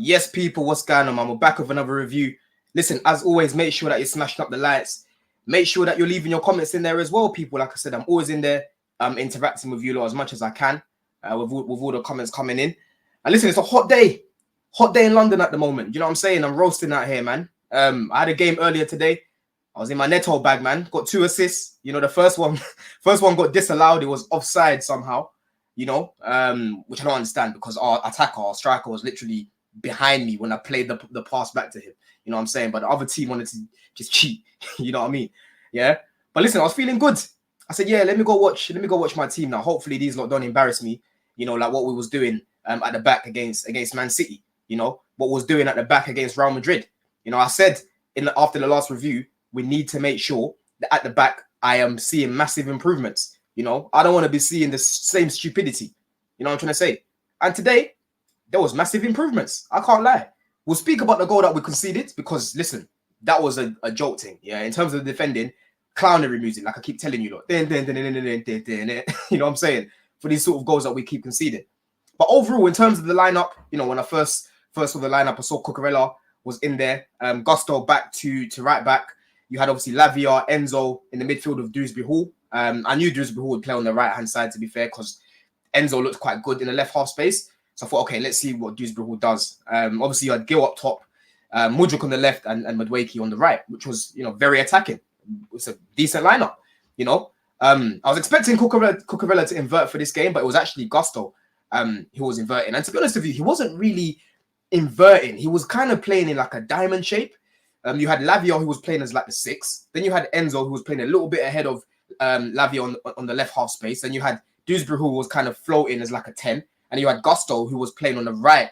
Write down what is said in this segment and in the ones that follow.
Yes, people, what's going on, man? We're back with another review. Listen, as always, make sure that you're smashing up the lights. Make sure that you're leaving your comments in there as well, people. Like I said, I'm always in there interacting with you lot as much as I can with all the comments coming in. And listen, it's a hot day in London at the moment. You know what I'm saying? I'm roasting out here, man. I had a game earlier today. I was in my Neto bag, man. Got 2 assists. You know, the first one got disallowed. It was offside somehow, you know, which I don't understand because our attacker, our striker was literally behind me when I played the pass back to him. You know what I'm saying? But the other team wanted to just cheat. You know what I mean? Yeah. But listen, I was feeling good. I said, yeah, let me go watch my team now. Hopefully these lot don't embarrass me, you know, like what we was doing at the back against Man City, you know, what was doing at the back against Real Madrid. You know, I said after the last review, we need to make sure that at the back, I am seeing massive improvements. You know, I don't want to be seeing the same stupidity. You know what I'm trying to say? And today, there was massive improvements. I can't lie. We'll speak about the goal that we conceded because, listen, that was a jolting. Yeah, in terms of the defending, clownery music, like I keep telling you, you know what I'm saying? For these sort of goals that we keep conceding. But overall, in terms of the lineup, you know, when I first saw the lineup, I saw Cucurella was in there. Gusto back to right back. You had obviously Lavia, Enzo in the midfield of Dewsbury Hall. I knew Dewsbury Hall would play on the right-hand side, to be fair, because Enzo looked quite good in the left half space. So I thought, okay, let's see what Dewsbury Hall does. Obviously, you had Gil up top, Mudryk on the left, and Madueke on the right, which was, you know, very attacking. It's a decent lineup, you know. I was expecting Cucurella to invert for this game, but it was actually Gusto who was inverting. And to be honest with you, he wasn't really inverting. He was kind of playing in like a diamond shape. You had Lavia who was playing as like the 6. Then you had Enzo who was playing a little bit ahead of Lavia on the left half space. Then you had Dewsbury who was kind of floating as like a 10. And you had Gusto who was playing on the right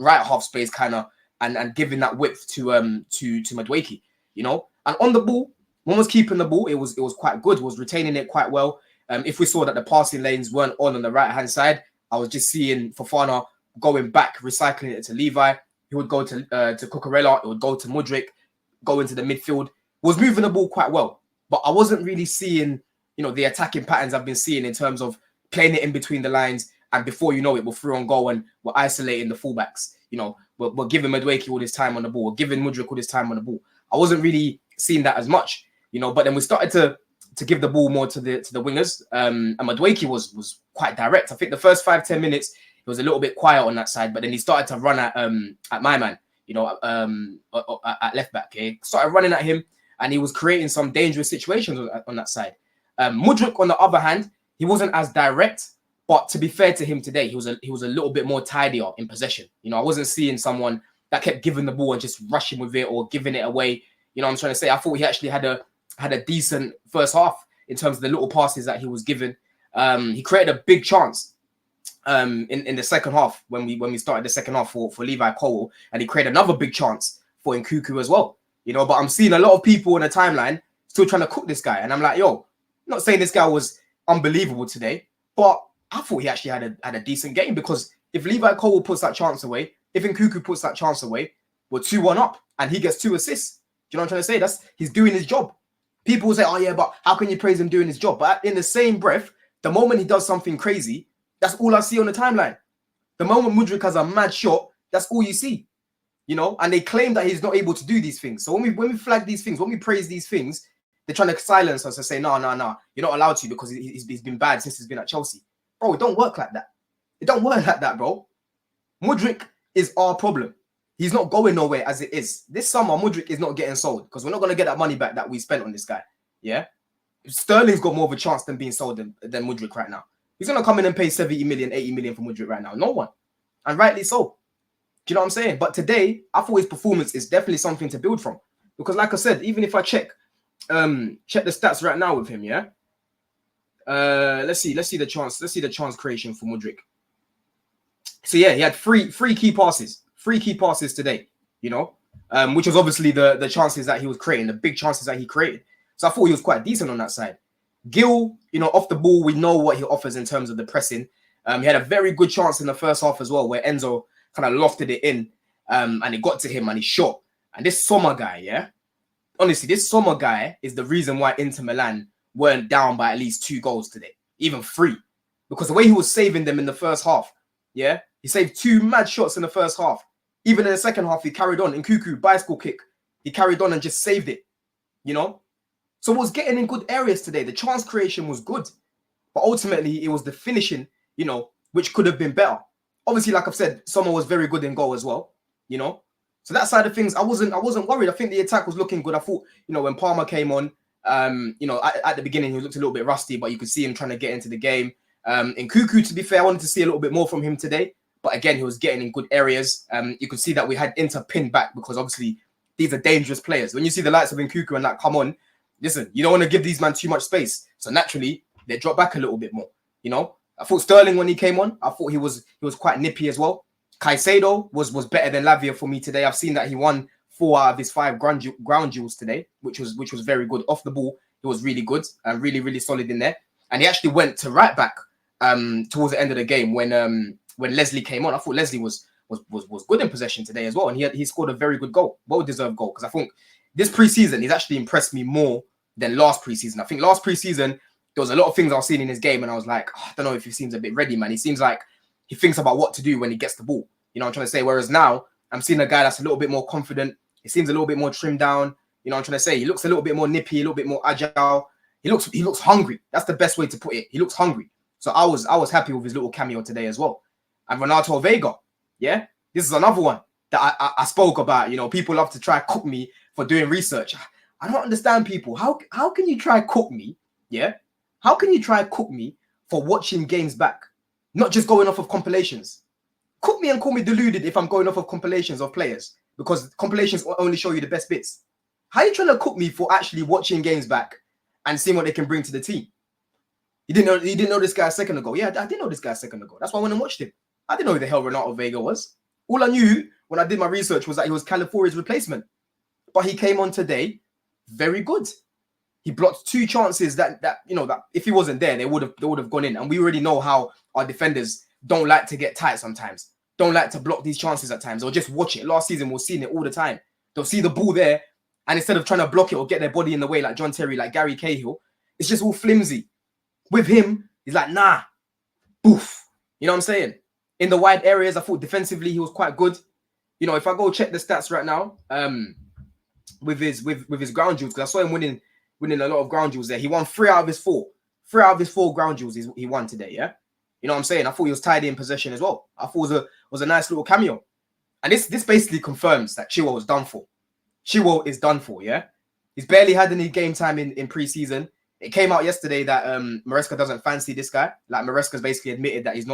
half space kind of and giving that width to Madueke, you know. And on the ball, one was keeping the ball. It was quite good. Was retaining it quite well. If we saw that the passing lanes weren't on the right hand side, I was just seeing Fofana going back, recycling it to Levi. He would go to Cucurella. It would go to Mudryk, go into the midfield. Was moving the ball quite well, but I wasn't really seeing, you know, the attacking patterns I've been seeing in terms of playing it in between the lines. And before you know it, we're through on goal and we're isolating the fullbacks. You know, we're giving Madueke all this time on the ball. We're giving Mudryk all this time on the ball. I wasn't really seeing that as much, you know. But then we started to give the ball more to the wingers. And Madueke was quite direct. I think the first 5-10 minutes it was a little bit quiet on that side, but then he started to run at my man, you know, at left back. Okay, started running at him, and he was creating some dangerous situations on that side. Mudryk, on the other hand, he wasn't as direct. But to be fair to him today, he was a little bit more tidier in possession. You know, I wasn't seeing someone that kept giving the ball and just rushing with it or giving it away. You know what I'm trying to say? I thought he actually had a decent first half in terms of the little passes that he was given. He created a big chance in the second half when we started the second half for Levi Cole, and he created another big chance for Nkuku as well. You know, but I'm seeing a lot of people in the timeline still trying to cook this guy, and I'm like, yo, I'm not saying this guy was unbelievable today, but I thought he actually had a decent game, because if Levi Cole puts that chance away, if Nkuku puts that chance away, we're 2-1 up and he gets 2 assists. Do you know what I'm trying to say? He's doing his job. People will say, oh yeah, but how can you praise him doing his job? But in the same breath, the moment he does something crazy, that's all I see on the timeline. The moment Mudryk has a mad shot, that's all you see. You know, and they claim that he's not able to do these things. So when we flag these things, when we praise these things, they're trying to silence us and say, no, you're not allowed to because he's been bad since he's been at Chelsea. Bro, it don't work like that. It don't work like that, bro. Mudryk is our problem. He's not going nowhere as it is. This summer, Mudryk is not getting sold because we're not going to get that money back that we spent on this guy. Yeah? Sterling's got more of a chance than being sold than Mudryk right now. He's going to come in and pay 70 million, 80 million for Mudryk right now. No one. And rightly so. Do you know what I'm saying? But today, I thought his performance is definitely something to build from. Because like I said, even if I check the stats right now with him, yeah? Let's see the chance creation for Mudryk. So yeah, he had three key passes today, you know, which was obviously the chances that he was creating, the big chances that he created. So I thought he was quite decent on that side. Gil, you know, off the ball, we know what he offers in terms of the pressing. He had a very good chance in the first half as well, where Enzo kind of lofted it in, and it got to him and he shot. And this Sommer guy, yeah, honestly, this Sommer guy is the reason why Inter Milan weren't down by at least 2 goals today, even 3, because the way he was saving them in the first half, yeah, he saved 2 mad shots in the first half. Even in the second half, he carried on. In Nkuku, bicycle kick, he carried on and just saved it, you know? So it was getting in good areas today. The chance creation was good. But ultimately, it was the finishing, you know, which could have been better. Obviously, like I've said, Sommer was very good in goal as well, you know? So that side of things, I wasn't worried. I think the attack was looking good. I thought, you know, when Palmer came on, you know, at the beginning, he looked a little bit rusty, but you could see him trying to get into the game. In Nkuku, to be fair, I wanted to see a little bit more from him today. But again, he was getting in good areas. You could see that we had Inter pinned back because obviously these are dangerous players. When you see the likes of Nkuku and that come on, listen, you don't want to give these men too much space. So naturally, they drop back a little bit more, you know? I thought Sterling, when he came on, I thought he was quite nippy as well. Caicedo was better than Lavia for me today. I've seen that he won 4 out of his 5 ground duels today, which was very good. Off the ball, he was really good and really, really solid in there. And he actually went to right back towards the end of the game when Lesley came on. I thought Lesley was good in possession today as well, and he scored a very good goal, well-deserved goal. Because I think this preseason he's actually impressed me more than last preseason. I think last preseason there was a lot of things I was seeing in his game, and I was like, I don't know if he seems a bit ready, man. He seems like he thinks about what to do when he gets the ball. You know what I'm trying to say? Whereas now I'm seeing a guy that's a little bit more confident. He seems a little bit more trimmed down. You know what I'm trying to say? He looks a little bit more nippy, a little bit more agile. He looks hungry. That's the best way to put it. He looks hungry. So I was happy with his little cameo today as well. And Renato Veiga, yeah, this is another one that I spoke about. You know, people love to try cook me for doing research. I don't understand people. How can you try cook me? Yeah, how can you try cook me for watching games back, not just going off of compilations? Cook me and call me deluded if I'm going off of compilations of players, because compilations only show you the best bits. How are you trying to cook me for actually watching games back and seeing what they can bring to the team? You didn't know this guy a second ago. Yeah, I didn't know this guy a second ago. That's why I went and watched him. I didn't know who the hell Renato Veiga was. All I knew when I did my research was that he was Calafori's replacement. But he came on today, very good. He blocked 2 chances that if he wasn't there, they would have gone in. And we already know how our defenders don't like to get tight sometimes. Don't like to block these chances at times, or just watch it. Last season, we're seeing it all the time. They'll see the ball there, and instead of trying to block it or get their body in the way like John Terry, like Gary Cahill, it's just all flimsy. With him, he's like, nah, boof. You know what I'm saying? In the wide areas, I thought defensively he was quite good. You know, if I go check the stats right now, with his ground duels, because I saw him winning a lot of ground duels there. He won 3 out of his 4. 3 out of his 4 ground duels he won today, yeah? You know what I'm saying? I thought he was tidy in possession as well. I thought it was a nice little cameo. And this basically confirms that Chilwell was done for. Chilwell is done for, yeah? He's barely had any game time in pre-season. It came out yesterday that Maresca doesn't fancy this guy. Like, Maresca's basically admitted that he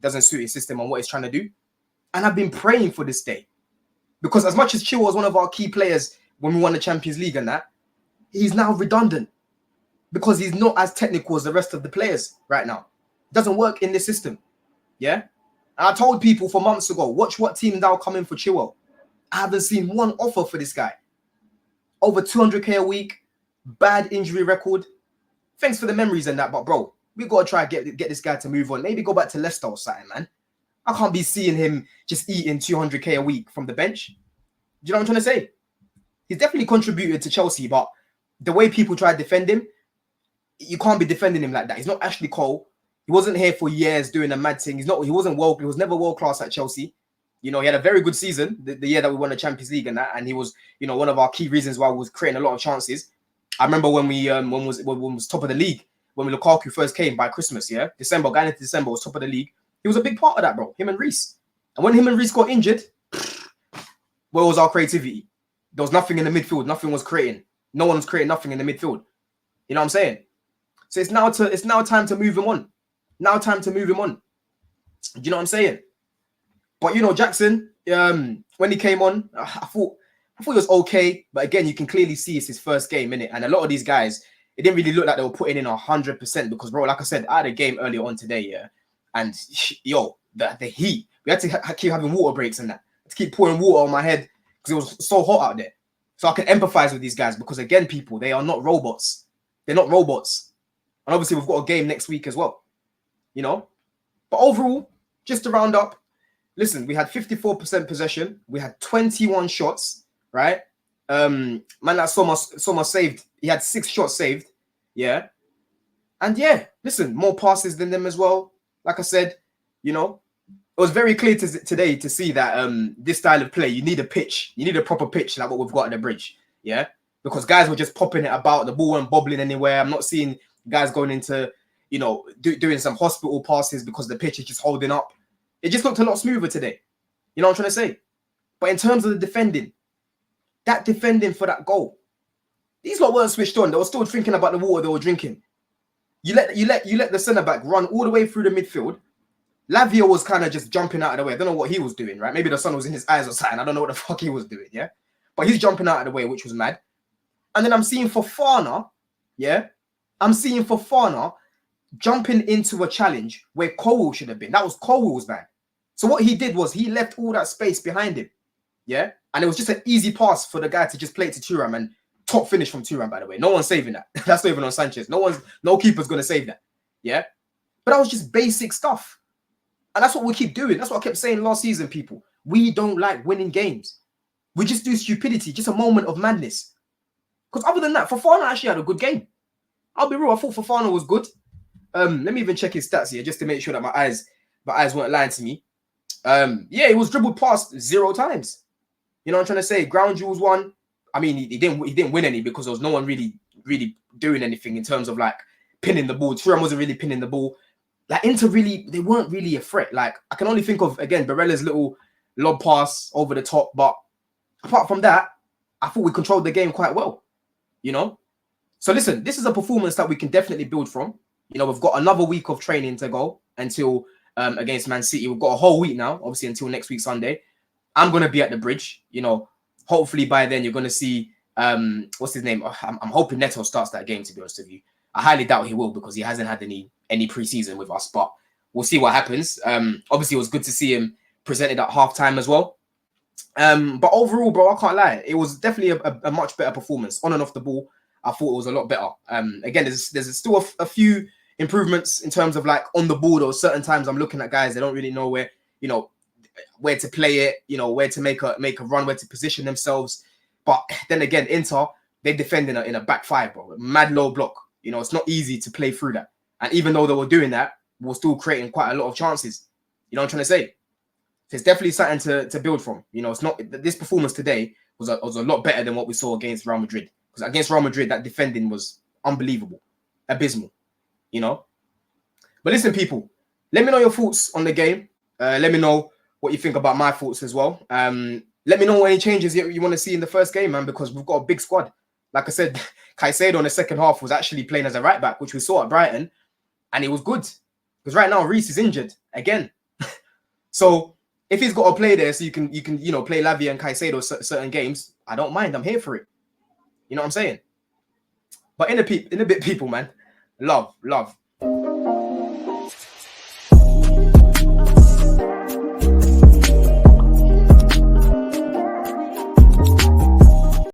doesn't suit his system on what he's trying to do. And I've been praying for this day. Because as much as Chilwell was one of our key players when we won the Champions League and that, he's now redundant. Because he's not as technical as the rest of the players right now. Doesn't work in this system. Yeah? And I told people for months ago, watch what team now come in for Chilwell. I haven't seen one offer for this guy. Over 200k a week, bad injury record. Thanks for the memories and that, but bro, we got to try and get this guy to move on. Maybe go back to Leicester or something, man. I can't be seeing him just eating 200k a week from the bench. Do you know what I'm trying to say? He's definitely contributed to Chelsea, but the way people try to defend him, you can't be defending him like that. He's not Ashley Cole. He wasn't here for years doing a mad thing. He was never world class at Chelsea. You know, he had a very good season the year that we won the Champions League and that, and he was, you know, one of our key reasons why we was creating a lot of chances. I remember when we was top of the league, when Lukaku first came by Christmas, yeah? Going into December was top of the league. He was a big part of that, bro. Him and Reece. And when him and Reece got injured, where was our creativity? There was nothing in the midfield. Nothing was creating. No one was creating nothing in the midfield. You know what I'm saying? So it's now time to move him on. Now time to move him on. Do you know what I'm saying? But you know, Jackson, when he came on, I thought he was okay. But again, you can clearly see it's his first game, innit? And a lot of these guys, it didn't really look like they were putting in 100% because, bro, like I said, I had a game earlier on today, yeah. And yo, the heat, we had to keep having water breaks and that. To keep pouring water on my head because it was so hot out there. So I can empathize with these guys because, again, people, they are not robots. They're not robots. And obviously, we've got a game next week as well. You know? But overall, just to round up, listen, we had 54% possession. We had 21 shots, right? Man, that Sommer saved. He had 6 shots saved. Yeah. And yeah, listen, more passes than them as well. Like I said, you know, was very clear today to see that this style of play, you need a pitch. You need a proper pitch like what we've got at the bridge. Yeah? Because guys were just popping it about. The ball weren't bobbling anywhere. I'm not seeing guys going into, doing some hospital passes because the pitch is just holding up. It just looked a lot smoother today. You know what I'm trying to say? But in terms of the defending, that defending for that goal, these lot weren't switched on. They were still thinking about the water they were drinking. You let the centre-back run all the way through the midfield. Lavia was kind of just jumping out of the way. I don't know what he was doing, right? Maybe the sun was in his eyes or something. I don't know what the fuck he was doing, yeah? But he's jumping out of the way, which was mad. And then I'm seeing Fofana, yeah? I'm seeing Fofana jumping into a challenge where Cole should have been. That was Cole's man. So what he did was he left all that space behind him, yeah? And it was just an easy pass for the guy to just play it to Thuram, and top finish from Thuram, by the way. No one's saving that. That's not even on Sanchez. No keeper's going to save that, yeah? But that was just basic stuff. And that's what we keep doing. That's what I kept saying last season, people. We don't like winning games. We just do stupidity, just a moment of madness. Because other than that, Fofana actually had a good game. I'll be real, I thought Fofana was good. Let me even check his stats here just to make sure that my eyes weren't lying to me. Yeah, he was dribbled past 0 times. You know what I'm trying to say? Ground duels won. I mean, he didn't win any because there was no one really doing anything in terms of like pinning the ball. Thuram wasn't really pinning the ball. Like Inter they weren't really a threat. Like I can only think of, again, Barella's little lob pass over the top. But apart from that, I thought we controlled the game quite well, you know? So listen, this is a performance that we can definitely build from. You know, we've got another week of training to go until against Man City. We've got a whole week now, obviously until next week, Sunday. I'm going to be at the bridge, you know. Hopefully by then you're going to see, what's his name? I'm hoping Neto starts that game, to be honest with you. I highly doubt he will because he hasn't had any preseason with us, but we'll see what happens. Obviously, it was good to see him presented at halftime as well. But overall, bro, I can't lie. It was definitely a much better performance on and off the ball. I thought it was a lot better. Again, there's still a few improvements in terms of like on the ball. Or certain times I'm looking at guys, they don't really know where to play it, where to make a run, where to position themselves. But then again, Inter, they defend in a back five, bro. Mad low block. It's not easy to play through that. And even though they were doing that, we're still creating quite a lot of chances. You know what I'm trying to say? So it's definitely something to build from. It's not, this performance today was a lot better than what we saw against Real Madrid. Because against Real Madrid, that defending was unbelievable, abysmal. But listen, people, let me know your thoughts on the game. Let me know what you think about my thoughts as well. Let me know any changes you want to see in the first game, man, because we've got a big squad. Like I said, Caicedo in the second half was actually playing as a right back, which we saw at Brighton, and it was good. Because right now, Reece is injured again. So if he's got to play there so you can play Lavia and Caicedo certain games, I don't mind. I'm here for it. You know what I'm saying? But in a bit, people, man. Love.